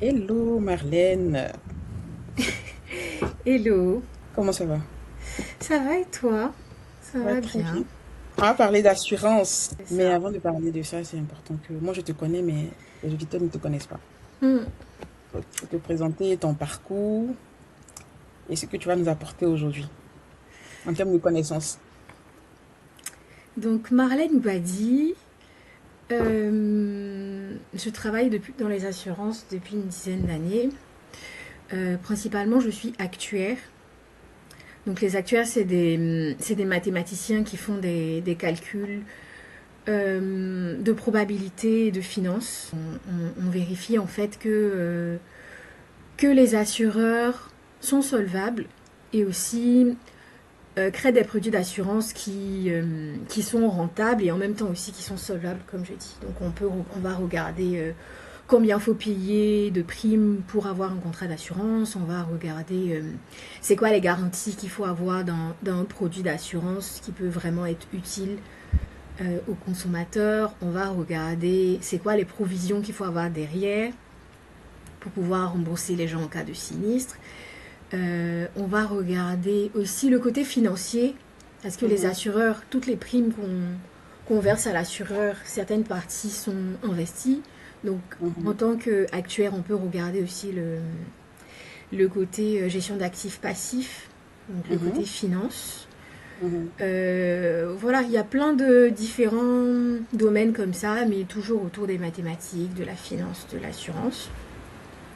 Hello Marlène, Hello, comment ça va? ça va et toi? Ça Ouais, va très bien. bien, On va parler d'assurance, c'est mais ça. avant de parler de ça, c'est important que moi je te connais, mais les auditeurs ne te connaissent pas. Hmm. Faut te présenter ton parcours et ce que tu vas nous apporter aujourd'hui en termes de connaissances. Donc Marlène Badi, je travaille dans les assurances depuis une dizaine d'années. Principalement, je suis actuaire. Donc les actuaires, c'est des mathématiciens qui font des calculs de probabilité et de finances. On vérifie en fait que les assureurs sont solvables et aussi créent des produits d'assurance qui sont rentables et en même temps aussi qui sont solvables, comme je dis. Donc on va regarder combien il faut payer de primes pour avoir un contrat d'assurance. On va regarder c'est quoi les garanties qu'il faut avoir dans un produit d'assurance qui peut vraiment être utile aux consommateurs. On va regarder c'est quoi les provisions qu'il faut avoir derrière pour pouvoir rembourser les gens en cas de sinistre. On va regarder aussi le côté financier, parce que les Mhm, assureurs, toutes les primes qu'on verse à l'assureur, certaines parties sont investies. Donc, en mhm, tant qu'actuaire, on peut regarder aussi le côté gestion d'actifs passifs, donc le côté mhm, finance. mhm. Voilà, il y a plein de différents domaines comme ça, mais toujours autour des mathématiques, de la finance, de l'assurance.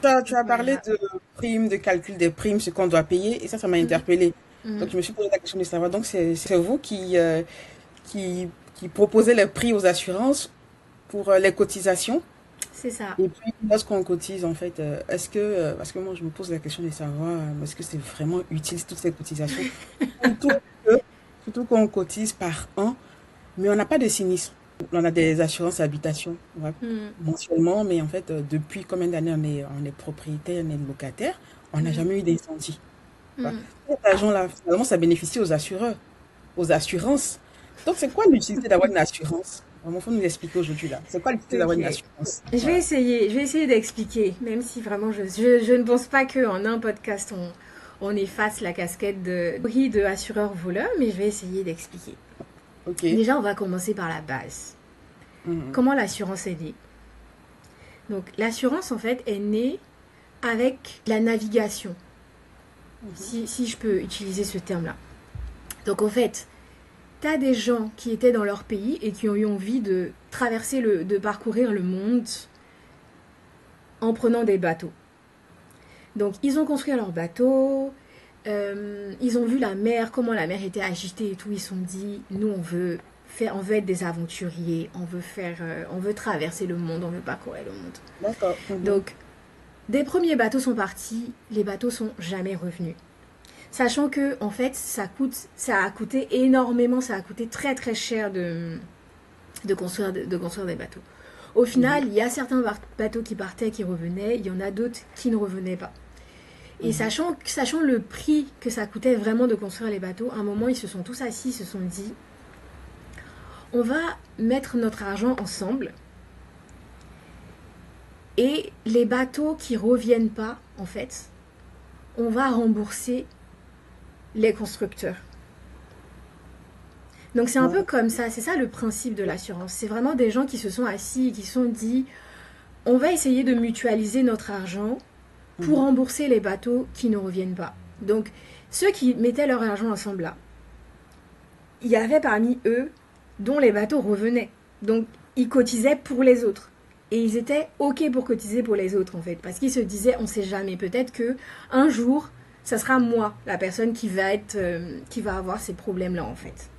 Tu as parlé Voilà. de primes, de calcul des primes, ce qu'on doit payer, et ça m'a Mm, interpellée. mm. Donc je me suis posé la question de savoir, donc c'est vous qui proposez les prix aux assurances pour les cotisations? C'est ça. Et puis, lorsqu'on cotise, en fait, parce que moi, je me pose la question de savoir, est-ce que c'est vraiment utile, toutes ces cotisations? Surtout que, surtout qu'on cotise par an, mais on n'a pas de sinistre. On a des assurances habitation, ouais, Mm, mensuellement, mais en fait, depuis combien d'années on est propriétaire, on est locataire, on n'a mm, jamais eu d'incendie. Ouais. mm. Cet argent-là, finalement, ça bénéficie aux assureurs, aux assurances. Donc, c'est quoi l'utilité d'avoir une assurance? Vraiment, faut nous expliquer aujourd'hui, là. C'est quoi l'utilité d'avoir une Ok. assurance? Je Voilà. je vais essayer d'expliquer, même si vraiment je ne pense pas qu'en un podcast on efface la casquette de assureur voleur, mais je vais essayer d'expliquer. Ok. Déjà, on va commencer par la base. Mhm. Comment l'assurance est née? Donc, l'assurance, en fait, est née avec la navigation, Mhm. si je peux utiliser ce terme-là. Donc, en fait, t'as des gens qui étaient dans leur pays et qui ont eu envie de parcourir le monde en prenant des bateaux. Donc ils ont construit leur bateau, ils ont vu la mer, comment la mer était agitée et tout. Ils se sont dit, nous on veut être des aventuriers, on veut traverser le monde, on veut parcourir le monde. D'accord. Mhm. Donc des premiers bateaux sont partis, les bateaux sont jamais revenus. Sachant que en fait ça a coûté énormément, ça a coûté très très cher de construire des bateaux. Au Mhm. final, il y a certains bateaux qui partaient, qui revenaient, il y en a d'autres qui ne revenaient pas. Et Mhm. sachant le prix que ça coûtait vraiment de construire les bateaux, à un moment, ils se sont tous assis, ils se sont dit, on va mettre notre argent ensemble et les bateaux qui reviennent pas, en fait, on va rembourser les constructeurs. Donc c'est un peu Ouais. comme ça, c'est ça le principe de l'assurance. C'est vraiment des gens qui se sont assis et qui se sont dit, on va essayer de mutualiser notre argent pour Mhm. rembourser les bateaux qui ne reviennent pas. Donc ceux qui mettaient leur argent ensemble là, il y avait parmi eux dont les bateaux revenaient. Donc, ils cotisaient pour les autres. Et ils étaient OK pour cotiser pour les autres, en fait. Parce qu'ils se disaient, on sait jamais, peut-être que un jour, ça sera moi, la personne qui va avoir ces problèmes-là, en fait.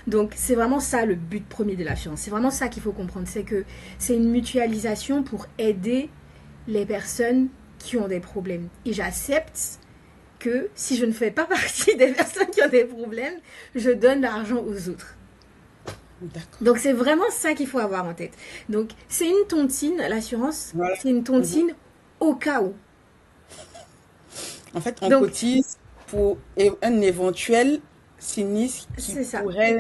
Donc, c'est vraiment ça le but premier de l'assurance. C'est vraiment ça qu'il faut comprendre. C'est que c'est une mutualisation pour aider les personnes qui ont des problèmes. Et j'accepte que si je ne fais pas partie des personnes qui ont des problèmes, je donne l'argent aux autres. D'accord. Donc c'est vraiment ça qu'il faut avoir en tête. Donc c'est une tontine, l'assurance, Voilà. c'est une Mhm. tontine au cas où. En fait, on Donc cotise pour un éventuel sinistre qui c'est ça, pourrait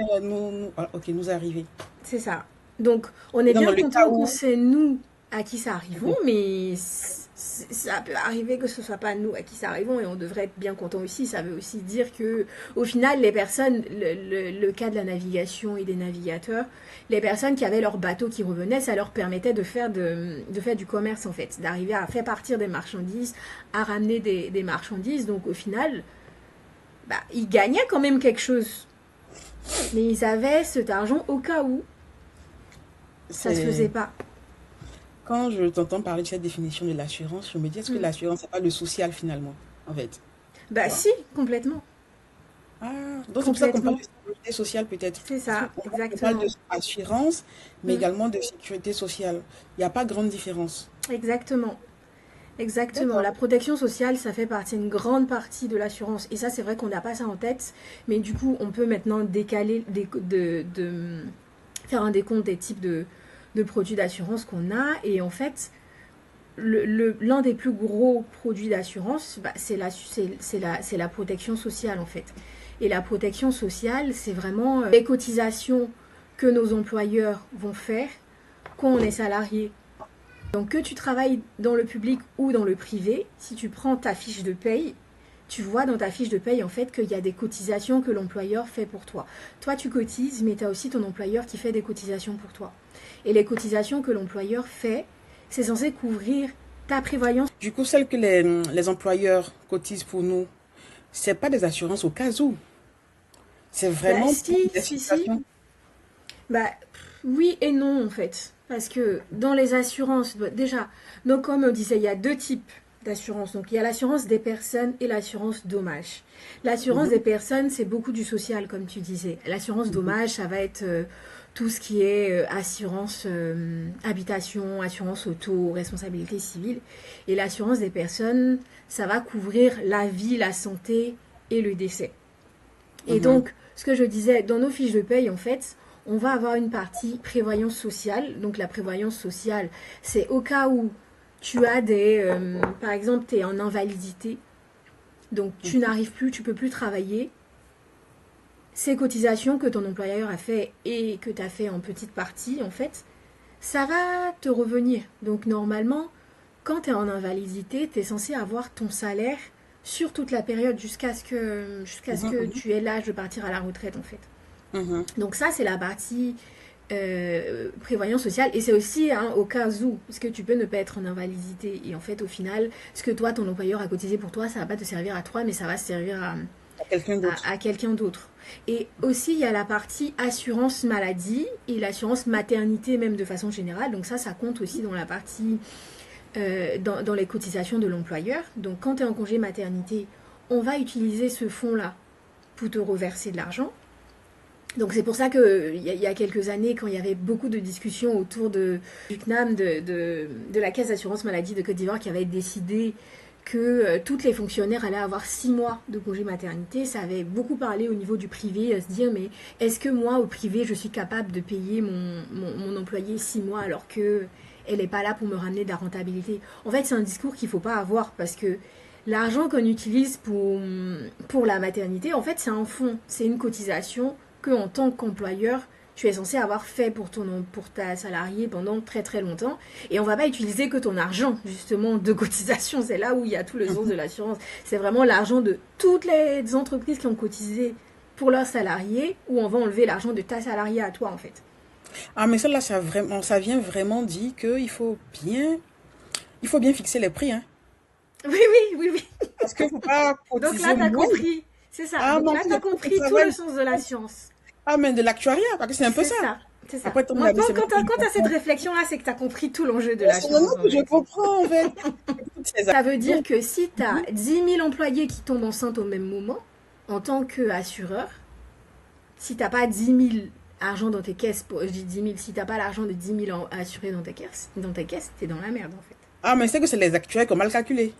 ok, nous arriver. c'est ça. Donc on est Et donc, bien dans le cas content quand où, c'est nous. à qui ça arrivons, mais ça peut arriver que ce soit pas nous à qui ça arrivons et on devrait être bien content aussi. Ça veut aussi dire que, au final, les personnes, le cas de la navigation et des navigateurs, les personnes qui avaient leur bateau qui revenait, ça leur permettait de faire du commerce en fait, d'arriver à faire partir des marchandises, à ramener des marchandises. Donc au final, bah, ils gagnaient quand même quelque chose. Mais ils avaient cet argent au cas où ça se faisait C'est pas. quand je t'entends parler de cette définition de l'assurance, je me dis est-ce que Mm. l'assurance c'est pas le social finalement, en fait, tu Bah vois? si, complètement. Ah, donc c'est pour ça qu'on parle Complètement. de sécurité sociale peut-être. C'est Parce ça, qu'on parle de exactement. assurance, mais Mm. également de sécurité sociale. Il n'y a pas grande différence. Exactement. Exactement. D'accord. La protection sociale, ça fait partie, une grande partie de l'assurance. Et ça, c'est vrai qu'on n'a pas ça en tête. Mais du coup, on peut maintenant décaler, faire un décompte des types de produits d'assurance qu'on a. Et en fait, l'un des plus gros produits d'assurance, bah, c'est la protection sociale, en fait. Et la protection sociale, c'est vraiment les cotisations que nos employeurs vont faire quand on est salarié. Donc que tu travailles dans le public ou dans le privé, si tu prends ta fiche de paye, tu vois dans ta fiche de paye en fait qu'il y a des cotisations que l'employeur fait pour toi. Toi tu cotises, mais tu as aussi ton employeur qui fait des cotisations pour toi. Et les cotisations que l'employeur fait, c'est censé couvrir ta prévoyance. Du coup, celles que les employeurs cotisent pour nous, c'est pas des assurances au cas où. C'est Bah vraiment pour si, des si, si. situations. Bah oui et non en fait. Parce que dans les assurances, bah, déjà, donc comme on disait, il y a deux types d'assurance. Donc il y a l'assurance des personnes et l'assurance dommage. L'assurance des Mhm, personnes, c'est beaucoup du social comme tu disais. L'assurance mhm, dommage, ça va être tout ce qui est assurance habitation, assurance auto, responsabilité civile. Et l'assurance des personnes, ça va couvrir la vie, la santé et le décès. Et mhm, donc, ce que je disais, dans nos fiches de paye, en fait, on va avoir une partie prévoyance sociale. Donc, la prévoyance sociale, c'est au cas où tu as par exemple, tu es en invalidité, donc tu mhm. n'arrives plus, tu peux plus travailler. Ces cotisations que ton employeur a fait et que tu as fait en petite partie, en fait, ça va te revenir. Donc, normalement, quand tu es en invalidité, tu es censé avoir ton salaire sur toute la période jusqu'à ce Mhm, que mhm, tu aies l'âge de partir à la retraite, en fait. mhm. Donc ça, c'est la partie prévoyance sociale. Et c'est aussi hein, au cas où, parce que tu peux ne pas être en invalidité. Et en fait, au final, ce que toi, ton employeur a cotisé pour toi, ça va pas te servir à toi, mais ça va servir À quelqu'un d'autre. à quelqu'un d'autre. Et aussi, il y a la partie assurance maladie et l'assurance maternité, même de façon générale. Donc ça compte aussi dans la partie, dans les cotisations de l'employeur. Donc quand tu es en congé maternité, on va utiliser ce fonds-là pour te reverser de l'argent. Donc c'est pour ça qu'il y a quelques années, quand il y avait beaucoup de discussions autour du CNAM, de la Caisse d'assurance maladie de Côte d'Ivoire, qui avait décidé que toutes les fonctionnaires allaient avoir 6 mois de congé maternité, ça avait beaucoup parlé au niveau du privé, à se dire mais est-ce que moi au privé je suis capable de payer mon employé 6 mois alors que elle n'est pas là pour me ramener de la rentabilité. En fait c'est un discours qu'il ne faut pas avoir parce que l'argent qu'on utilise pour la maternité, en fait c'est un fonds, c'est une cotisation que en tant qu'employeur, tu es censé avoir fait pour ta salariée pendant très très longtemps. Et on va pas utiliser que ton argent, justement, de cotisation. C'est là où il y a tout le sens de l'assurance. C'est vraiment l'argent de toutes les entreprises qui ont cotisé pour leurs salariés, où on va enlever l'argent de ta salariée à toi, en fait. Ah, mais ça là, ça vient vraiment dire il faut bien fixer les prix, hein. Oui, oui, oui, oui. Parce qu'il ne faut pas Donc là, cotiser tu as moins. compris. C'est ça. Ah, Donc là, tu mentir as les prix de compris tout le travail. sens de la science. Ah, mais de l'actuariat, parce que c'est un peu C'est ça. ça. C'est ça. Après, ton avis, Maintenant, c'est moi qui quand tu as cette comprends. réflexion-là, c'est que tu as compris tout l'enjeu de C'est maintenant l'assurance, en que je fait. comprends, en fait. Toutes ces Ça veut dire Donc, que si tu as mhm, 10 000 employés qui tombent enceintes au même moment, en tant qu'assureur, si tu n'as pas 10 000 argent dans tes caisses, je dis 10 000, si tu n'as pas l'argent de 10 000 assurés dans tes caisses, tu es dans la merde en fait. ah, mais c'est que c'est les actuaires qui ont mal calculé.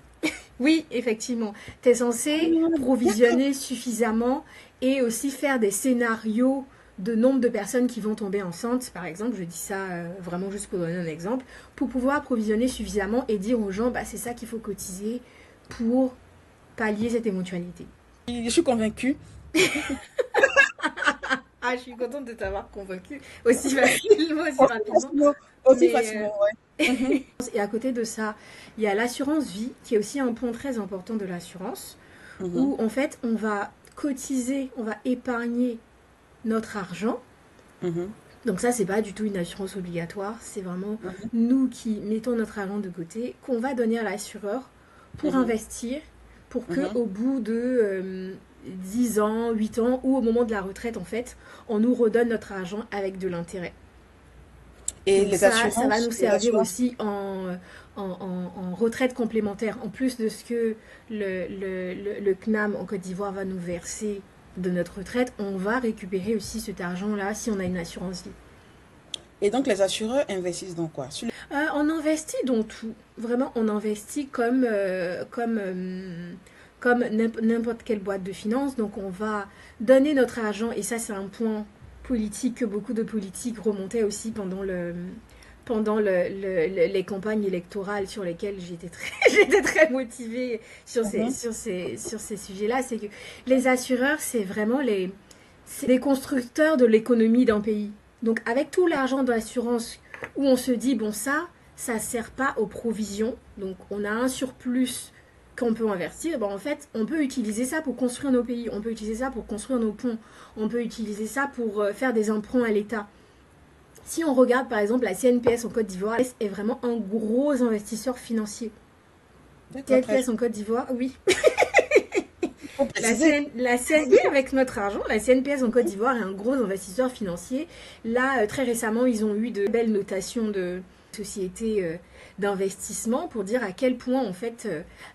Oui, effectivement. Tu es censé Ah, d'accord. provisionner suffisamment et aussi faire des scénarios de nombre de personnes qui vont tomber enceintes, par exemple, je dis ça vraiment juste pour donner un exemple, pour pouvoir provisionner suffisamment et dire aux gens, bah, c'est ça qu'il faut cotiser pour pallier cette éventualité. Je suis convaincue. Ah, je suis contente de t'avoir convaincue aussi facilement, aussi Aussi rapidement. facilement, aussi Mais facilement, ouais. Mhm, et à côté de ça, il y a l'assurance vie, qui est aussi un point très important de l'assurance, mhm, où en fait, on va cotiser, on va épargner notre argent. mhm, Donc ça, c'est pas du tout une assurance obligatoire, c'est vraiment mhm, nous qui mettons notre argent de côté, qu'on va donner à l'assureur pour mhm, investir, pour que mhm. au bout de 10 ans, 8 ans, ou au moment de la retraite, en fait, on nous redonne notre argent avec de l'intérêt. Et Donc ça va nous les servir assurances, aussi en retraite complémentaire, en plus de ce que le CNAM en Côte d'Ivoire va nous verser de notre retraite, on va récupérer aussi cet argent-là si on a une assurance vie. et donc les assureurs investissent dans quoi? On investit dans tout. Vraiment, on investit comme n'importe quelle boîte de finances. Donc, on va donner notre argent, et ça, c'est un point politique que beaucoup de politiques remontaient aussi les campagnes électorales sur lesquelles j'étais très, j'étais très motivée Mhm, sur ces sujets-là. C'est que les assureurs, c'est les constructeurs de l'économie d'un pays. Donc, avec tout l'argent de l'assurance où on se dit, bon, ça ne sert pas aux provisions, donc on a un surplus qu'on peut investir, ben en fait, on peut utiliser ça pour construire nos pays, on peut utiliser ça pour construire nos ponts, on peut utiliser ça pour faire des emprunts à l'État. Si on regarde par exemple la CNPS en Côte d'Ivoire, est vraiment un gros investisseur financier. d'accord, très bien. CNPS en Côte d'Ivoire, oui. Il faut préciser. Oui, avec notre argent, la CNPS en Côte d'Ivoire est un gros investisseur financier. Là, très récemment, ils ont eu de belles notations de sociétés d'investissement pour dire à quel point, en fait,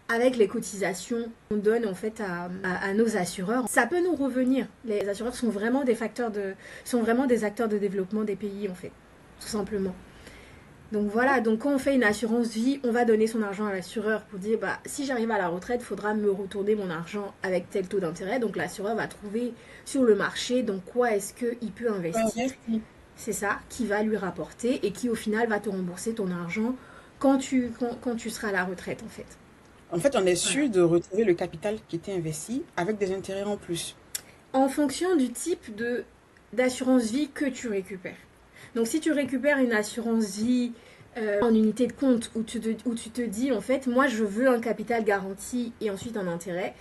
avec les cotisations qu'on donne en fait à nos assureurs, ça peut nous revenir. Les assureurs sont vraiment des acteurs de développement des pays, en fait, tout simplement. Donc voilà, donc quand on fait une assurance vie, on va donner son argent à l'assureur pour dire bah si j'arrive à la retraite, il faudra me retourner mon argent avec tel taux d'intérêt. Donc l'assureur va trouver sur le marché donc quoi est-ce qu'il peut Faut investir. investir. C'est ça qui va lui rapporter et qui au final va te rembourser ton argent quand tu seras à la retraite en fait. En fait, on est Voilà. sûr de retrouver le capital qui était investi avec des intérêts en plus. En fonction du type d'assurance vie que tu récupères. Donc si tu récupères une assurance vie en unité de compte où tu te dis en fait moi je veux un capital garanti et ensuite un intérêt,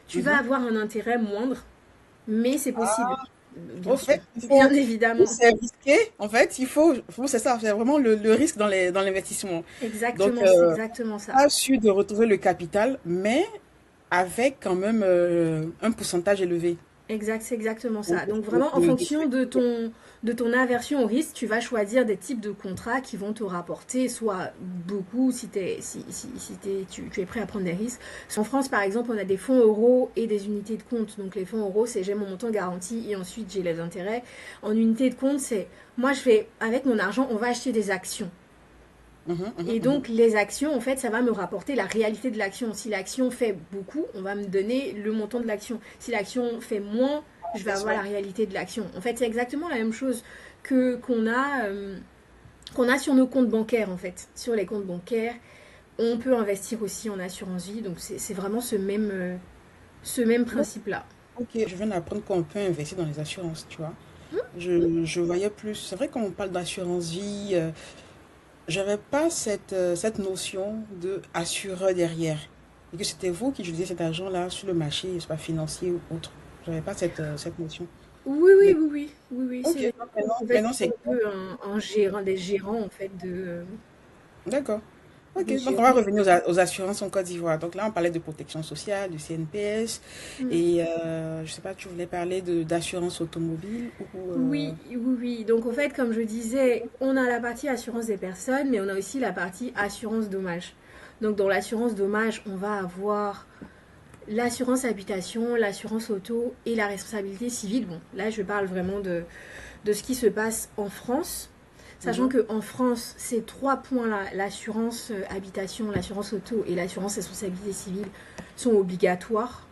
tu vas Mhm. avoir un intérêt moindre, mais c'est possible, Au bien sûr, fait, bien évidemment. c'est risqué. En fait, c'est ça, c'est vraiment le risque dans l'investissement. Donc, Exactement, c'est exactement ça. pas sûr de retrouver le capital, mais avec quand même un pourcentage élevé. Exact, c'est exactement Donc, ça. Donc vraiment, en de fonction trucs. de ton aversion au risque, tu vas choisir des types de contrats qui vont te rapporter soit beaucoup tu es prêt à prendre des risques. En France, par exemple, on a des fonds euros et des unités de compte. Donc les fonds euros, c'est j'ai mon montant garanti et ensuite j'ai les intérêts. En unité de compte, c'est moi je fais avec mon argent, on va acheter des actions. Mhm, mhm, Et mhm. donc, les actions, en fait, ça va me rapporter la réalité de l'action. Si l'action fait beaucoup, on va me donner le montant de l'action. Si l'action fait moins, je vais C'est avoir ça. la réalité de l'action. En fait, c'est exactement la même chose que qu'on a sur nos comptes bancaires, en fait. Sur les comptes bancaires, on peut investir aussi en assurance vie. Donc, c'est vraiment ce même Bon, principe-là. ok, je viens d'apprendre qu'on peut investir dans les assurances, tu vois. Je voyais plus. C'est vrai qu'on parle d'assurance vie. J'avais pas cette notion de assureur derrière. Et que c'était vous qui utilisez cet argent-là sur le marché, je sais pas, financier ou autre. J'avais pas cette notion. Oui, oui, Mais oui, oui. Oui, oui. ok, C'est les donc assurances, en fait, maintenant qui sont c'est un clair. peu un gérant, des gérants, en fait, D'accord. des Ok, donc on va gérants. revenir aux assurances en Côte d'Ivoire. Donc là, on parlait de protection sociale, du CNPS, Mm. et je sais pas, tu voulais parler d'assurance automobile ou Oui, oui, oui. Donc, en fait, comme je disais, on a la partie assurance des personnes, mais on a aussi la partie assurance dommage. Donc, dans l'assurance dommage, on va avoir l'assurance habitation, l'assurance auto et la responsabilité civile. Bon, là, je parle vraiment de ce qui se passe en France. Sachant Mhm, qu'en France, ces trois points-là, l'assurance habitation, l'assurance auto et l'assurance responsabilité civile, sont obligatoires.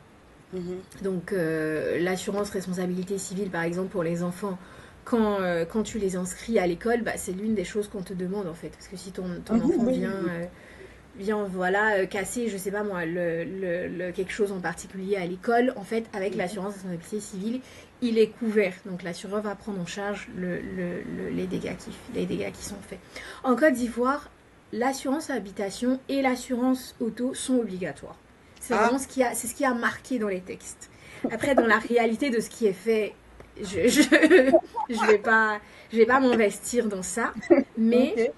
mhm. Donc l'assurance responsabilité civile, par exemple, pour les enfants, quand tu les inscris à l'école, bah, c'est l'une des choses qu'on te demande en fait. Parce que si ton Mhm, enfant oui, vient oui, oui. vient voilà casser, je sais pas moi, quelque chose en particulier à l'école, en fait, avec l'assurance responsabilité civile, il est couvert. Donc l'assureur va prendre en charge les dégâts qui sont faits. En Côte d'Ivoire, l'assurance habitation et l'assurance auto sont obligatoires. C'est vraiment c'est ce qui a marqué dans les textes. Après, dans la réalité de ce qui est fait, je vais pas m'investir dans ça, mais Ok.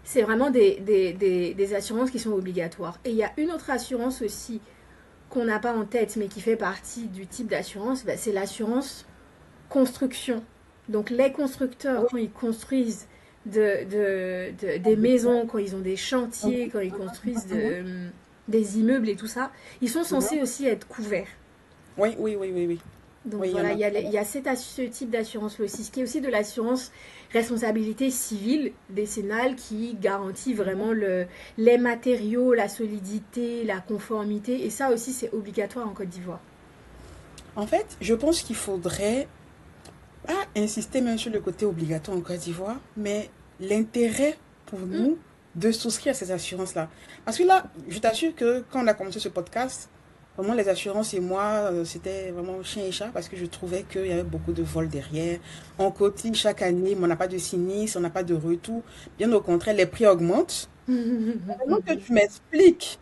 c'est vraiment des assurances qui sont obligatoires. Et il y a une autre assurance aussi qu'on n'a pas en tête, mais qui fait partie du type d'assurance, bah, c'est l'assurance construction. Donc les constructeurs, quand ils construisent des maisons, quand ils ont des chantiers, quand ils construisent des immeubles et tout ça, ils sont censés aussi être couverts. Oui, oui, oui, oui, oui. Donc Oui, il y en voilà, a. il y a ce type d'assurance-là aussi, ce qui est aussi de l'assurance responsabilité civile décennale qui garantit vraiment les matériaux, la solidité, la conformité. Et ça aussi, c'est obligatoire en Côte d'Ivoire. En fait, je pense qu'il faudrait pas insister même sur le côté obligatoire en Côte d'Ivoire, mais l'intérêt pour Mm. nous de souscrire à ces assurances-là. Parce que là, je t'assure que quand on a commencé ce podcast, vraiment les assurances et moi, c'était vraiment chien et chat parce que je trouvais qu'il y avait beaucoup de vols derrière. On cotise chaque année, mais on n'a pas de sinistre, on n'a pas de retour. Bien au contraire, les prix augmentent. Vraiment que tu m'expliques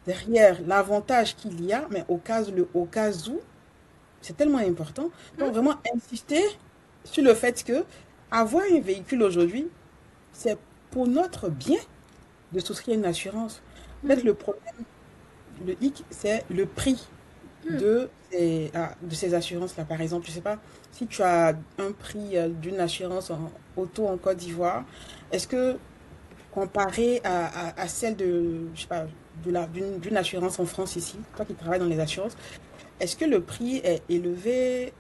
derrière l'avantage qu'il y a, mais au cas où, c'est tellement important. Donc, vraiment insister sur le fait que avoir un véhicule aujourd'hui, c'est pour notre bien de souscrire une assurance. Peut-être le problème, le hic, c'est le prix de ces assurances-là. Par exemple, je ne sais pas si tu as un prix d'une assurance en auto en Côte d'Ivoire, est-ce que comparé à celle de, je sais pas, d'une assurance en France ici, toi qui travailles dans les assurances, est-ce que le prix est élevé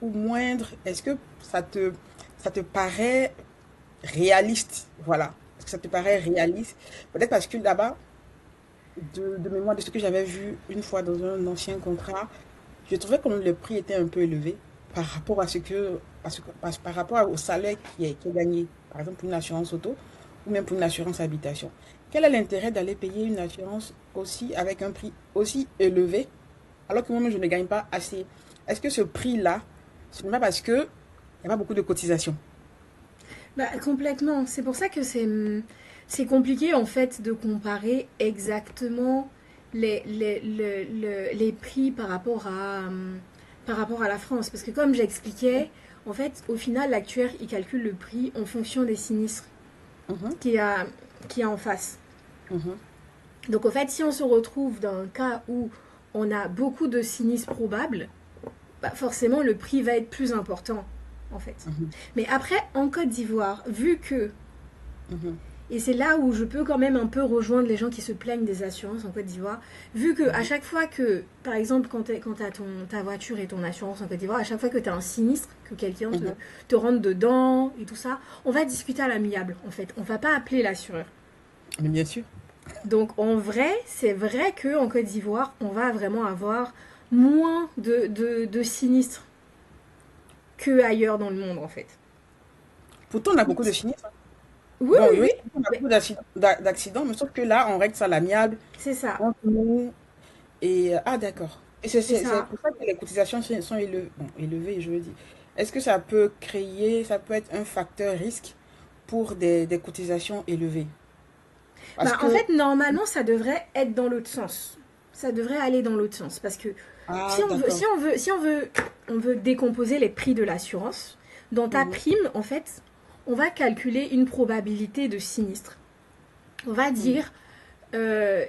ou moindre? Est-ce que ça te paraît réaliste? Voilà. Est-ce que ça te paraît réaliste? Peut-être parce que là-bas, de mémoire de ce que j'avais vu une fois dans un ancien contrat, je trouvais que le prix était un peu élevé par rapport à par rapport au salaire qui est gagné, par exemple pour une assurance auto ou même pour une assurance habitation. Quel est l'intérêt d'aller payer une assurance aussi avec un prix aussi élevé alors que moi-même je ne gagne pas assez? Est-ce que ce prix-là, ce n'est pas parce que il n'y a pas beaucoup de cotisations? Bah, complètement. C'est pour ça que c'est compliqué en fait de comparer exactement les prix par rapport à la France. Parce que comme j'expliquais, en fait, au final, l'actuaire, il calcule le prix en fonction des sinistres Mhm, qu'il y a, qu'il y a en face. mhm, Donc, en fait, si on se retrouve dans un cas où on a beaucoup de sinistres probables, bah, forcément, le prix va être plus important, en fait. mhm, Mais après, en Côte d'Ivoire, vu que mhm, et c'est là où je peux quand même un peu rejoindre les gens qui se plaignent des assurances en Côte d'Ivoire. Vu que à chaque fois que, par exemple, quand tu as ta voiture et ton assurance en Côte d'Ivoire, à chaque fois que tu as un sinistre, que quelqu'un mhm. te rentre dedans et tout ça, on va discuter à l'amiable en fait. On va pas appeler l'assureur. Mais bien sûr. Donc en vrai, c'est vrai qu'en Côte d'Ivoire, on va vraiment avoir moins de sinistres que ailleurs dans le monde en fait. Pourtant, on a beaucoup de sinistres. Oui, Bon, oui, oui, oui, on a mais beaucoup d'accidents, mais sauf que là, on règle ça à l'amiable, c'est ça. entre nous. Et, ah, d'accord. Et C'est c'est ça. pour ça que les cotisations sont élevées, bon, élevées, je veux dire. Est-ce que ça peut être un facteur risque pour des cotisations élevées? Parce Bah, en que, fait, normalement, ça devrait être dans l'autre sens. Ça devrait aller dans l'autre sens. Parce que ah, d'accord. on veut décomposer les prix de l'assurance, dans ta Mhm, prime, en fait, on va calculer une probabilité de sinistre. On va mhm. dire,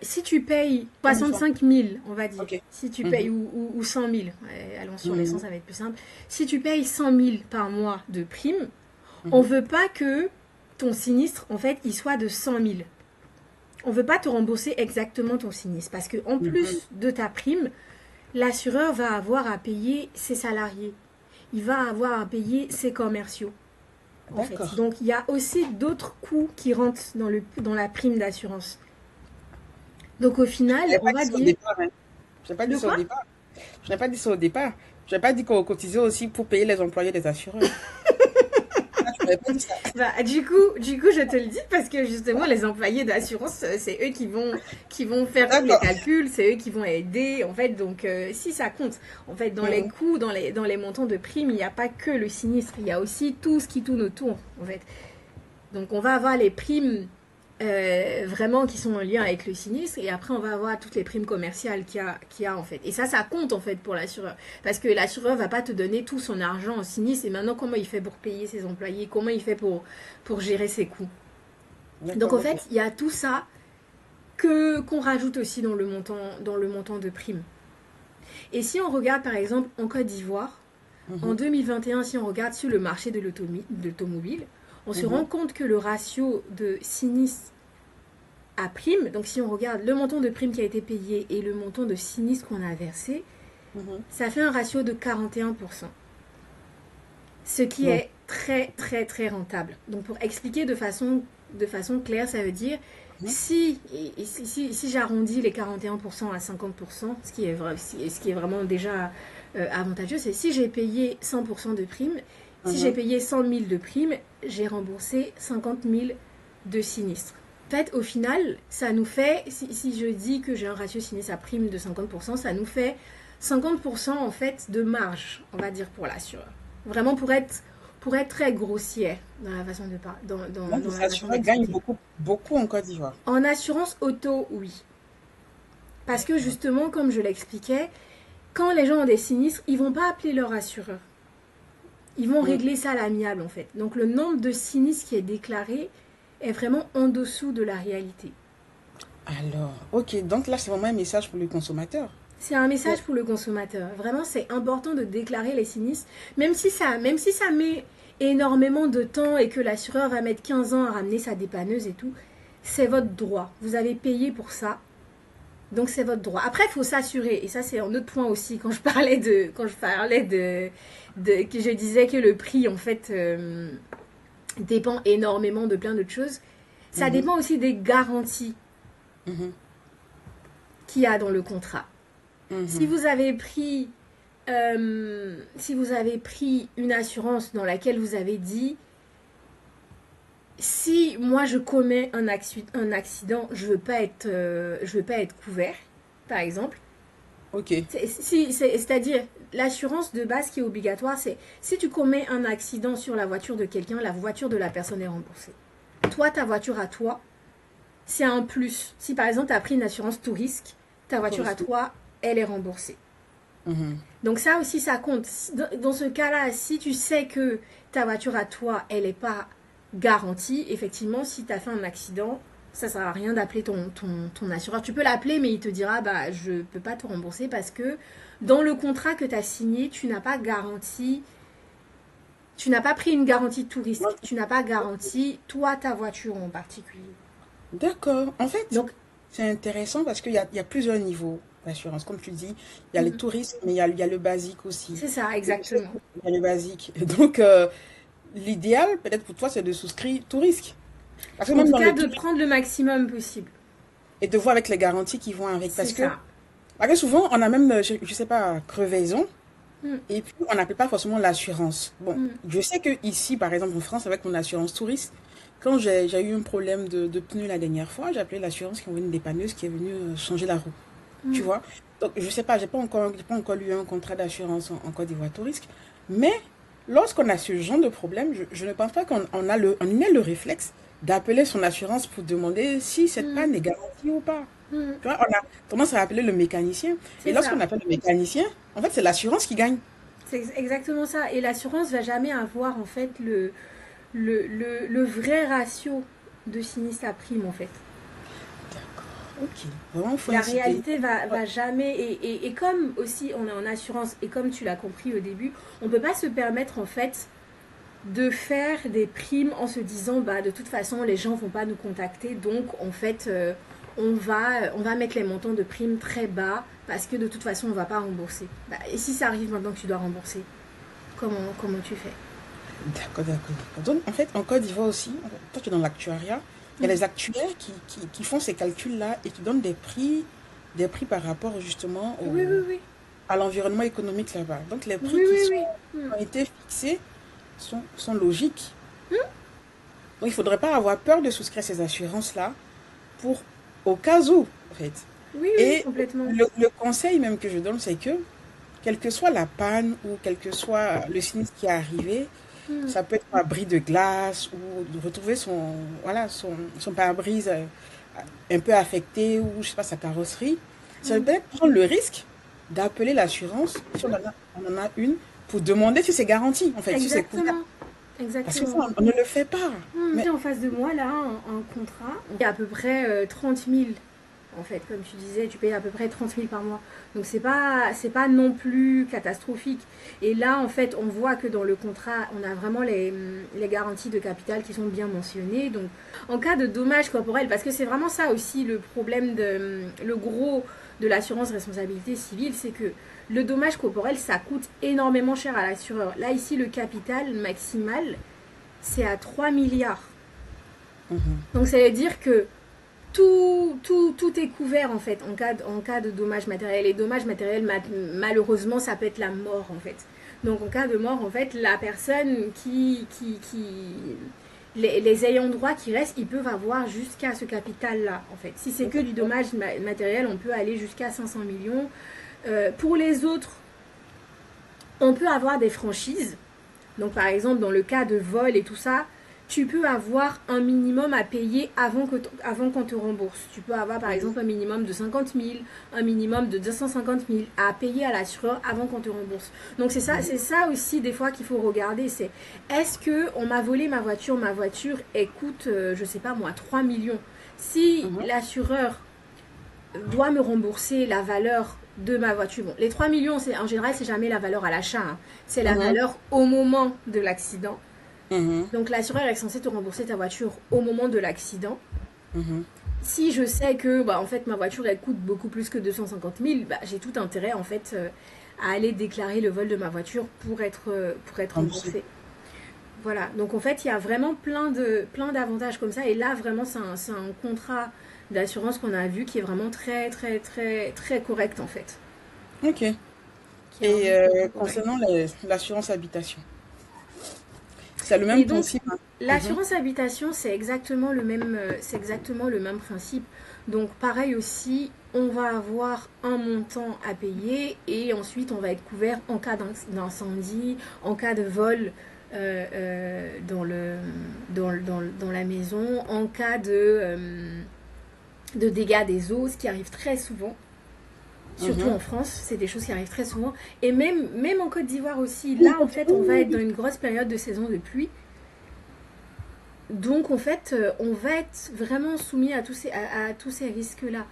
si tu payes Comme ça. 65 000, on va dire, Ok. si tu payes, Mhm, ou 100 000, ouais, allons sur les 100, mhm, ça va être plus simple. Si tu payes 100 000 par mois de prime, on mhm, veut pas que ton sinistre, en fait, il soit de 100 000. On veut pas te rembourser exactement ton sinistre parce que en mhm. plus de ta prime, l'assureur va avoir à payer ses salariés. Il va avoir à payer ses commerciaux en fait. D'accord. Donc il y a aussi d'autres coûts qui rentrent dans la prime d'assurance. Donc au Je final, n'ai on pas dit va ça au dire départ, hein. Je n'ai pas dit de ça au quoi? départ. Je n'ai pas dit ça au départ. Je n'ai pas dit qu'on cotisait aussi pour payer les employés des assureurs. Réponds ça. Du coup, je te le dis parce que justement, les employés d'assurance, c'est eux qui vont faire tous les D'accord. calculs, c'est eux qui vont aider, en fait. Donc, si ça compte, en fait, dans les Mhm. coûts, dans les montants de primes, il n'y a pas que le sinistre, il y a aussi tout ce qui tourne autour, en fait. Donc, on va avoir les primes vraiment qui sont en lien avec le sinistre et après on va avoir toutes les primes commerciales qu'il y a en fait. Et ça compte en fait pour l'assureur parce que l'assureur va pas te donner tout son argent au sinistre et maintenant comment il fait pour payer ses employés, comment il fait pour gérer ses coûts. Donc D'accord, en ok. fait il y a tout ça qu'on rajoute aussi dans le montant de primes. Et si on regarde par exemple en Côte d'Ivoire, en Mhm. 2021, si on regarde sur le marché de l'automobile, on se rend Mhm. compte que le ratio de sinistre à prime, donc si on regarde le montant de prime qui a été payé et le montant de sinistre qu'on a versé, Mhm. ça fait un ratio de 41%. Ce qui Bon. est très très très rentable. Donc pour expliquer de façon claire, ça veut dire Mhm. si j'arrondis les 41% à 50%, ce qui est vraiment déjà avantageux, c'est si j'ai payé 100% de prime, si j'ai Mhm. payé 100 000 de prime, j'ai remboursé 50 000 de sinistre. En fait, au final, ça nous fait, si je dis que j'ai un ratio sinistre à prime de 50%, ça nous fait 50% en fait de marge, on va dire, pour l'assureur. Vraiment pour être très grossière dans la façon de parler, dans, Donc, dans les la façon assureurs gagnent d'expliquer. beaucoup, beaucoup en Côte d'Ivoire. En assurance auto, oui. Parce que D'accord. justement, comme je l'expliquais, quand les gens ont des sinistres, ils vont pas appeler leur assureur. Ils vont Mhm. régler ça à l'amiable en fait. Donc le nombre de sinistres qui est déclaré est vraiment en dessous de la réalité. Alors, ok. Donc là, c'est vraiment un message pour le consommateur. C'est un Bon. message pour le consommateur. Vraiment, c'est important de déclarer les sinistres, même si ça met énormément de temps et que l'assureur va mettre 15 ans à ramener sa dépanneuse et tout. C'est votre droit. Vous avez payé pour ça. Donc c'est votre droit. Après, il faut s'assurer. Et ça, c'est un autre point aussi. Que je disais que le prix, en fait, dépend énormément de plein d'autres choses. Ça Mhm. dépend aussi des garanties Mhm. qu'il y a dans le contrat. Si Mhm. vous avez pris une assurance dans laquelle vous avez dit si moi je commets un accident, je veux pas être couvert, par exemple. Ok. C'est-à-dire l'assurance de base qui est obligatoire, c'est si tu commets un accident sur la voiture de quelqu'un, la voiture de la personne est remboursée. Toi, ta voiture à toi, c'est un plus. Si par exemple tu as pris une assurance tout risque, ta voiture à Tourisme. toi, elle est remboursée. Mhm. Donc ça aussi, ça compte. Dans ce cas-là, si tu sais que ta voiture à toi, elle n'est pas garantie, effectivement, si tu as fait un accident, ça ne sert à rien d'appeler ton assureur. Tu peux l'appeler, mais il te dira, bah, je ne peux pas te rembourser parce que dans le contrat que tu as signé, tu n'as pas garanti, tu n'as pas pris une garantie de tout risque. Tu n'as pas garanti, toi, ta voiture en particulier. D'accord. En fait, Donc, c'est intéressant parce qu'il y a plusieurs niveaux d'assurance. Comme tu dis, il y a les mm, touristes, mais il y a le basique aussi. c'est ça, Et je sais exactement. qu'il y a le basique. Et donc, l'idéal, peut-être pour toi, c'est de souscrire tout risque. Parce que En même tout dans cas, le de tout prendre le maximum possible. et de voir avec les garanties qui vont avec. C'est Parce ça. que souvent, on a même, je sais pas, crevaison. Mm, Et puis, on n'appelle pas forcément l'assurance. Bon, mm, je sais que ici, par exemple, en France, avec mon assurance touriste, quand j'ai eu un problème de pneu la dernière fois, j'ai appelé l'assurance qui est venue une dépanneuse qui est venue changer la roue. Tu mm. vois? Donc, je sais pas, j'ai pas encore lu un contrat d'assurance en Côte d'Ivoire Tourisque. Mais lorsqu'on a ce genre de problème, je ne pense pas qu'on ait le réflexe d'appeler son assurance pour demander si cette Mm, panne est garantie ou pas. mm. Tu vois, on a tendance à appeler le mécanicien. Et C'est lorsqu'on ça. appelle le mécanicien, en fait, c'est l'assurance qui gagne. C'est exactement ça. Et l'assurance va jamais avoir en fait le vrai ratio de sinistre à prime en fait. D'accord. Ok. Vraiment, il faut La inciter. réalité va jamais. Et comme aussi on est en assurance et comme tu l'as compris au début, on ne peut pas se permettre en fait de faire des primes en se disant bah de toute façon les gens vont pas nous contacter donc en fait on va mettre les montants de primes très bas parce que de toute façon on va pas rembourser. Bah, et si ça arrive maintenant que tu dois rembourser, comment tu fais? D'accord, d'accord, d'accord. Donc, en fait, en Côte d'Ivoire aussi, toi, tu es dans l'actuariat, il y a Mm. les actuaires qui font ces calculs-là et qui donnent des prix par rapport justement Oui, oui, oui. à l'environnement économique là-bas. Donc, les Oui, prix qui oui, sont, oui. qui Mm. ont été fixés sont logiques. Donc, il ne faudrait pas avoir peur de souscrire ces assurances-là pour, au cas où, en fait. Oui, oui, Et complètement. le conseil même que je donne, c'est que, quelle que soit la panne ou quel que soit le sinistre qui est arrivé, Hmm. ça peut être un bris de glace ou de retrouver voilà, son pare-brise un peu affecté ou, je sais pas, sa carrosserie. Ça peut Hmm. être prendre le risque d'appeler l'assurance, si on en a une, pour demander si c'est garanti, en fait, si c'est couvert. Exactement. Parce que ça, Exactement. on ne le fait pas. Mais, J'ai en face de moi, là, un contrat. Il y a à peu près 30 000. En fait, comme tu disais, tu payes à peu près 30 000 par mois. Donc, c'est pas non plus catastrophique. Et là, en fait, on voit que dans le contrat, on a vraiment les garanties de capital qui sont bien mentionnées. Donc, en cas de dommage corporel, parce que c'est vraiment ça aussi le problème, le gros de l'assurance responsabilité civile, c'est que le dommage corporel, ça coûte énormément cher à l'assureur. Là, ici, le capital maximal, c'est à 3 milliards. mhm, Donc, ça veut dire que tout est couvert en fait en cas de dommages matériels. Et dommages matériels, malheureusement, ça peut être la mort en fait. Donc en cas de mort, en fait, la personne les ayants droit qui restent, ils peuvent avoir jusqu'à ce capital-là en fait. Si c'est que du dommage matériel, on peut aller jusqu'à 500 millions. Pour les autres, on peut avoir des franchises. Donc par exemple, dans le cas de vol et tout ça, tu peux avoir un minimum à payer avant qu'on te rembourse. Tu peux avoir par mhm, exemple un minimum de 50 000, un minimum de 250 000 à payer à l'assureur avant qu'on te rembourse. Donc mhm, c'est ça aussi des fois qu'il faut regarder, c'est est-ce que on m'a volé ma voiture elle coûte, je sais pas moi, 3 millions. Si mhm, l'assureur doit me rembourser la valeur de ma voiture. Bon, les 3 millions, en général, c'est jamais la valeur à l'achat. Hein. C'est la mhm, valeur au moment de l'accident. mhm, Donc l'assureur est censé te rembourser ta voiture au moment de l'accident. mhm. Si je sais que bah, en fait ma voiture elle coûte beaucoup plus que 250 000, bah, j'ai tout intérêt en fait à aller déclarer le vol de ma voiture pour être Remboursé. remboursé. Voilà, donc en fait il y a vraiment plein d'avantages comme ça et là vraiment c'est un contrat d'assurance qu'on a vu qui est vraiment très correct en fait. Ok. Qui est Et vraiment très correct. concernant l'assurance habitation, c'est le Et même donc, principe, hein. Mhm, l'assurance habitation, c'est exactement le même principe. Donc, pareil aussi, on va avoir un montant à payer et ensuite on va être couvert en cas d'incendie, en cas de vol dans la maison, en cas de dégâts des eaux, ce qui arrive très souvent. Surtout mhm. en France, c'est des choses qui arrivent très souvent. Et même en Côte d'Ivoire aussi, là en fait, on va être dans une grosse période de saison de pluie. Donc en fait, on va être vraiment soumis à tous ces risques-là.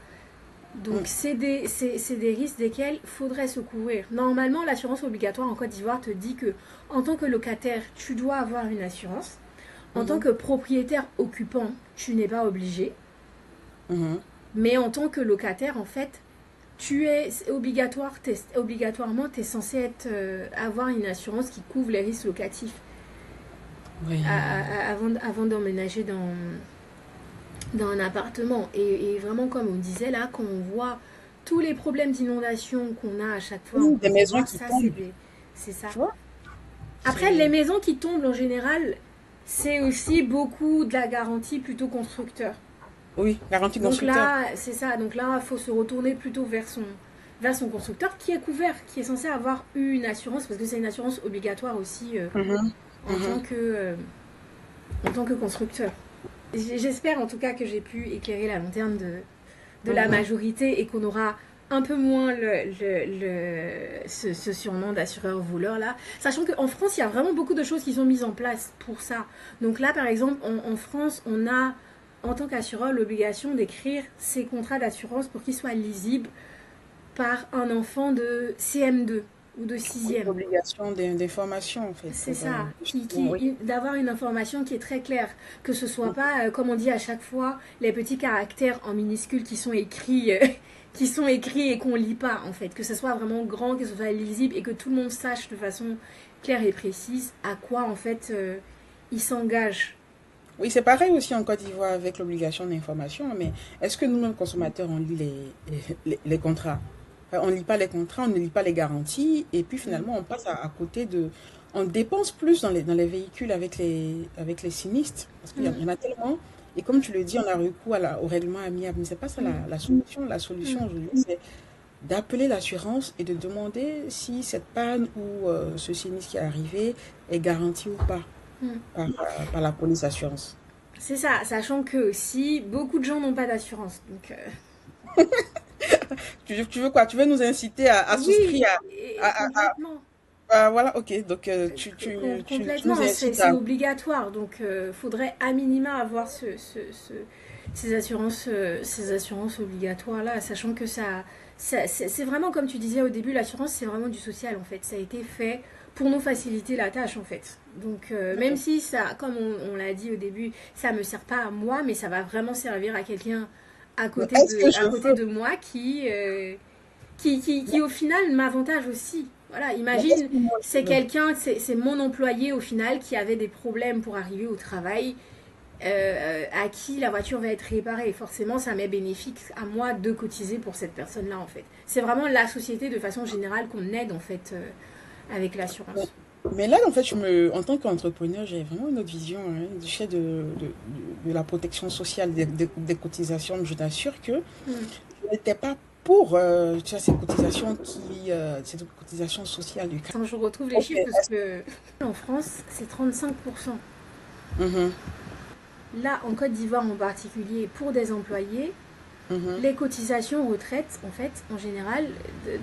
Donc Mm, c'est des risques desquels il faudrait se couvrir. Normalement, l'assurance obligatoire en Côte d'Ivoire te dit que en tant que locataire, tu dois avoir une assurance. En tant mhm, que propriétaire occupant, tu n'es pas obligé. mhm. Mais en tant que locataire, en fait, tu es obligatoirement, tu es censé avoir une assurance qui couvre les risques locatifs Oui. avant d'emménager dans un appartement. Et vraiment, comme on disait là, quand on voit tous les problèmes d'inondation qu'on a à chaque fois en Oui, des Côte maisons d'Ivoire, qui ça, tombent, c'est ça. tu vois? Après, les C'est... maisons qui tombent en général, c'est aussi beaucoup de la garantie plutôt constructeur. Oui, garantie Donc constructeur. là, c'est ça. Donc là, il faut se retourner plutôt vers son constructeur qui est couvert, qui est censé avoir une assurance, parce que c'est une assurance obligatoire aussi Mhm, en, tant mhm, que, euh, en tant que constructeur. J'espère en tout cas que j'ai pu éclairer la lanterne de la mhm. majorité et qu'on aura un peu moins ce surnom d'assureur voleur là. Sachant qu'en France, il y a vraiment beaucoup de choses qui sont mises en place pour ça. Donc là, par exemple, en France, on a en tant qu'assureur l'obligation d'écrire ses contrats d'assurance pour qu'ils soient lisibles par un enfant de CM2 ou de Oui, 6e. obligation d'information, en fait, C'est pour... ça, justement, oui. d'avoir une information qui est très claire, que ce soit pas, comme on dit à chaque fois, les petits caractères en minuscules qui sont écrits, qui sont écrits et qu'on lit pas en fait, que ce soit vraiment grand, que ce soit lisible et que tout le monde sache de façon claire et précise à quoi en fait il s'engage. Oui, c'est pareil aussi en Côte d'Ivoire avec l'obligation d'information, mais est-ce que nous-mêmes, consommateurs, on lit les contrats? Enfin, on ne lit pas les contrats, on ne lit pas les garanties, et puis finalement, on passe à côté on dépense plus dans les véhicules avec les sinistres, parce qu'il y Mm, en a tellement. Et comme tu le dis, on a recours au règlement amiable. Mais c'est pas ça mm, la solution. La mm. solution aujourd'hui, c'est d'appeler l'assurance et de demander si cette panne ou ce sinistre qui est arrivé est garanti ou pas Mm. par la police assurance. C'est ça, sachant que aussi, beaucoup de gens n'ont pas d'assurance. Donc, Tu veux quoi? Tu veux nous inciter à oui, souscrire et à- à- complètement. voilà, ok. Donc, tu nous Complètement, incites c'est à... obligatoire. Donc, faudrait à minima avoir ces assurances obligatoires là, sachant que c'est vraiment comme tu disais au début, l'assurance c'est vraiment du social en fait. Ça a été fait pour nous faciliter la tâche en fait. Donc, même D'accord. si ça, comme on l'a dit au début, ça me sert pas à moi, mais ça va vraiment servir à quelqu'un Mais est-ce que à je côté veux... de moi qui au final m'avantage aussi. Voilà, Mais est-ce imagine, que moi c'est je veux... quelqu'un, c'est mon employé au final qui avait des problèmes pour arriver au travail, à qui la voiture va être réparée. Forcément, ça m'est bénéfique à moi de cotiser pour cette personne-là, en fait. C'est vraiment la société de façon générale qu'on aide, en fait, avec Mais, l'assurance. mais là, en fait, en tant qu'entrepreneur, j'ai vraiment une autre vision hein, du fait de la protection sociale, des cotisations. Je t'assure que Mm. je n'étais pas pour tu vois, ces cotisations sociales du CAC. Attends, je retrouve les Ok. chiffres parce que en France, c'est 35%. Mhm, Là, en Côte d'Ivoire en particulier, pour des employés, mhm. les cotisations retraite, en fait, en général,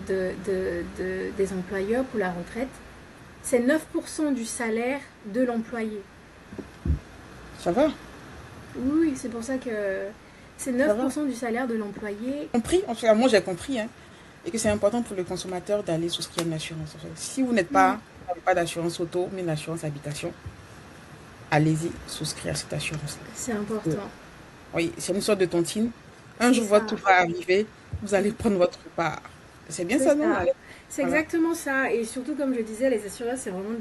des employeurs pour la retraite, c'est 9% du salaire de l'employé. Ça va? Oui, oui, c'est pour ça que c'est Ça va? 9% du salaire de l'employé. Compris? En tout cas, moi, j'ai compris, hein, et que c'est important pour le consommateur d'aller souscrire une assurance. En fait. Si Mm, vous n'avez pas d'assurance auto, mais une assurance habitation, allez-y souscrire cette assurance-là. c'est Euh, important. Oui, c'est une sorte de tontine. Un C'est jour, votre ça. tour va arriver, vous allez Mm, prendre votre part. C'est bien c'est ça, non? ça. Allez, C'est voilà. exactement ça. Et surtout, comme je disais, les assureurs, c'est vraiment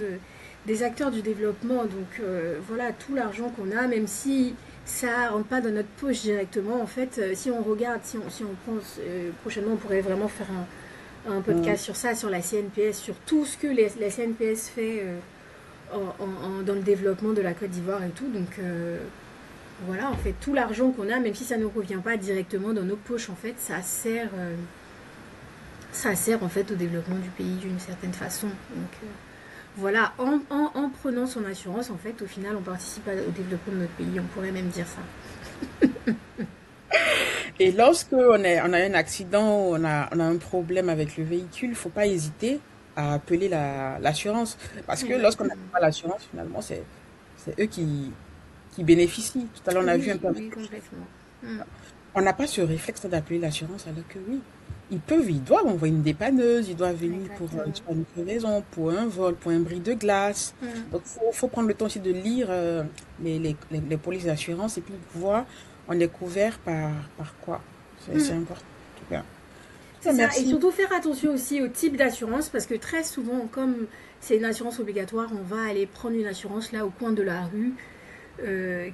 des acteurs du développement. Donc voilà, tout l'argent qu'on a, même si ça rentre pas dans notre poche directement, en fait, si on regarde, si on pense, prochainement, on pourrait vraiment faire un Mm. podcast sur ça, sur la CNPS, sur tout ce que la CNPS fait dans le développement de la Côte d'Ivoire et tout. Donc voilà, en fait, tout l'argent qu'on a, même si ça ne revient pas directement dans nos poches, en fait, ça sert en fait au développement du pays d'une certaine façon. Donc voilà, en prenant son assurance, en fait, au final, on participe au développement de notre pays. On pourrait même dire ça. Et lorsque on a un accident, on a un problème avec le véhicule, il ne faut pas hésiter à appeler l'assurance. Parce que lorsqu'on n'a Exactement. pas l'assurance, finalement, c'est eux qui bénéficient. Tout à l'heure, on a vu un Oui, peu avec oui, le chef. complètement. Mm. On n'a pas ce réflexe d'appeler l'assurance, alors que oui, ils doivent envoyer une dépanneuse, ils doivent venir pour tu Exactement. vois, une crevaison, pour un vol, pour un bris de glace. Mm. Donc, faut prendre le temps aussi de lire les polices d'assurance et puis voir on est couvert par quoi. C'est Mm. important. En tout cas. En tout C'est cas, ça. Et merci. surtout faire attention aussi au type d'assurance, parce que très souvent, comme c'est une assurance obligatoire, on va aller prendre une assurance là au coin de la rue,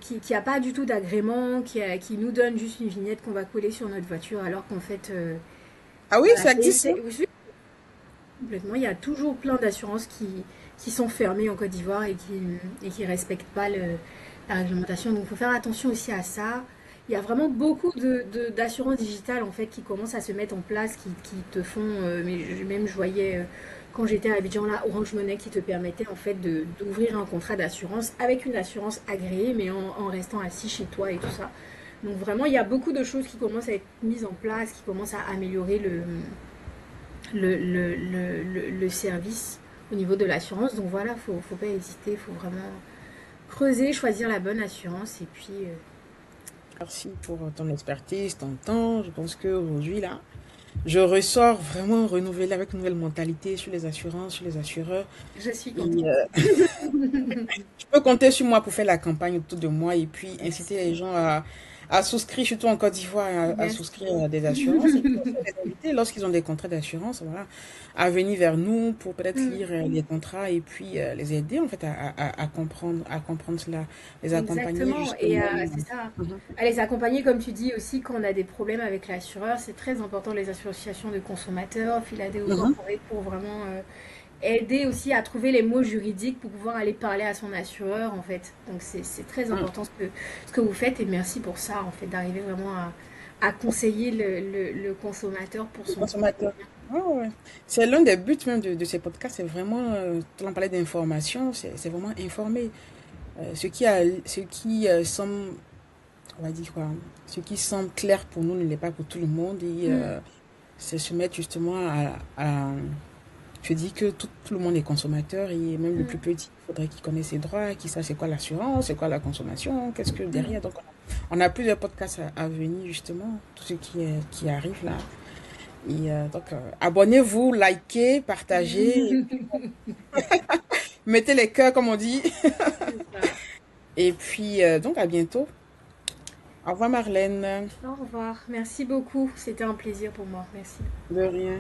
qui a pas du tout d'agrément, qui nous donne juste une vignette qu'on va coller sur notre voiture, alors qu'en fait, Ah oui, voilà, ça existe, ça? oui, complètement. Il y a toujours plein d'assurances qui sont fermées en Côte d'Ivoire et qui respectent pas la réglementation. Donc, il faut faire attention aussi à ça. Il y a vraiment beaucoup d'assurances digitales en fait qui commencent à se mettre en place, qui te font. Même je voyais quand j'étais à Abidjan là, Orange Money qui te permettait en fait d'ouvrir un contrat d'assurance avec une assurance agréée, mais en restant assis chez toi et tout ça. Donc vraiment, il y a beaucoup de choses qui commencent à être mises en place, qui commencent à améliorer le service au niveau de l'assurance. Donc voilà, faut pas hésiter, il faut vraiment creuser, choisir la bonne assurance et puis Merci pour ton expertise, ton temps. Je pense qu'aujourd'hui, là, je ressors vraiment renouvelé avec une nouvelle mentalité sur les assurances, sur les assureurs. je suis Et, contente. tu peux compter sur moi pour faire la campagne autour de moi et puis inciter Merci. les gens à souscrire, surtout en Côte d'Ivoire, à souscrire Merci. à des assurances. Et puis aussi les inviter, lorsqu'ils ont des contrats d'assurance, voilà, à venir vers nous pour peut-être Mm, lire les contrats et puis les aider en fait à comprendre cela, les accompagner exactement. Et justement. c'est ça. Mhm. À les accompagner, comme tu dis aussi, quand on a des problèmes avec l'assureur, c'est très important les associations de consommateurs, Filadé ou Mhm. Corporate pour vraiment aider aussi à trouver les mots juridiques pour pouvoir aller parler à son assureur, en fait. Donc, c'est très Mm. important ce que vous faites et merci pour ça, en fait, d'arriver vraiment à conseiller le consommateur pour Le son propre consommateur. bien. Ouais, ouais. C'est l'un des buts même de ces podcasts, c'est vraiment, on parlait d'information, c'est vraiment informer. Ce qui semble, on va dire quoi, ce qui semble clair pour nous ne l'est pas pour tout le monde. Et Mm, c'est se mettre justement je dis que tout le monde est consommateur et même le mm, plus petit, il faudrait qu'il connaisse ses droits, qu'il sache c'est quoi l'assurance, c'est quoi la consommation, qu'est-ce que mm. derrière. Donc, on a plusieurs podcasts à venir justement, tout ce qui arrive là. Et donc, abonnez-vous, likez, partagez, mettez les cœurs comme on dit. C'est ça. Et puis, donc, à bientôt. Au revoir Marlène. Au revoir. Merci beaucoup. C'était un plaisir pour moi. Merci. De rien.